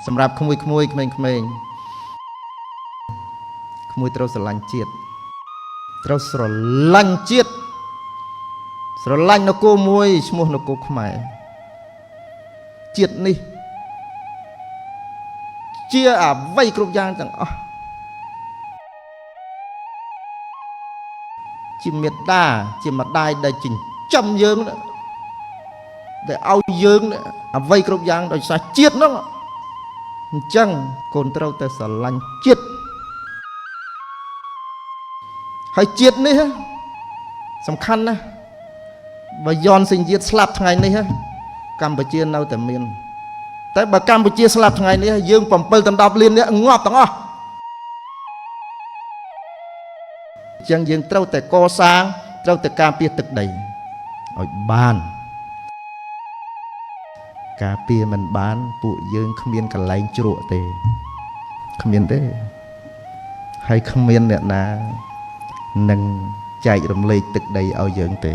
សម្រាប់ក្មួយក្មេងៗក្មួយត្រូវស្រឡាញ់ជាតិត្រូវស្រឡាញ់ជាតិស្រឡាញ់នគរមួយឈ្មោះនគរខ្មែរជាតិនេះជាអ្វីគ្រប់យ៉ាងទាំងអស់ជាមេត្តាជាម្ដាយដែលចិញ្ចឹមយើងដែលឲ្យយើងអ្វីគ្រប់យ៉ាងដោយសារជាតិហ្នឹងអញ្ចឹងកូនត្រូវតែស្រឡាញ់ជាតិហើយជាតិនេះសំខាន់ណាស់បើយន់សេងជាតិស្លាប់ថ្ងៃនេះកម្ពុជានៅតែមានតែបើកម្ពុជាស្លាប់ថ្ងៃនេះយើង7 ដល់ 10 លាននាក់ងាប់ទាំងអស់អញ្ចឹងយើងត្រូវតែកសាងត្រូវតែការពារទឹកដីឲ្យបានការពារមិនបានពួកយើងគ្មានកន្លែងជ្រក់ទេគ្មានទេហើយគ្មានអ្នកណានឹងចែករំលែកទឹកដីឲ្យយើងទេ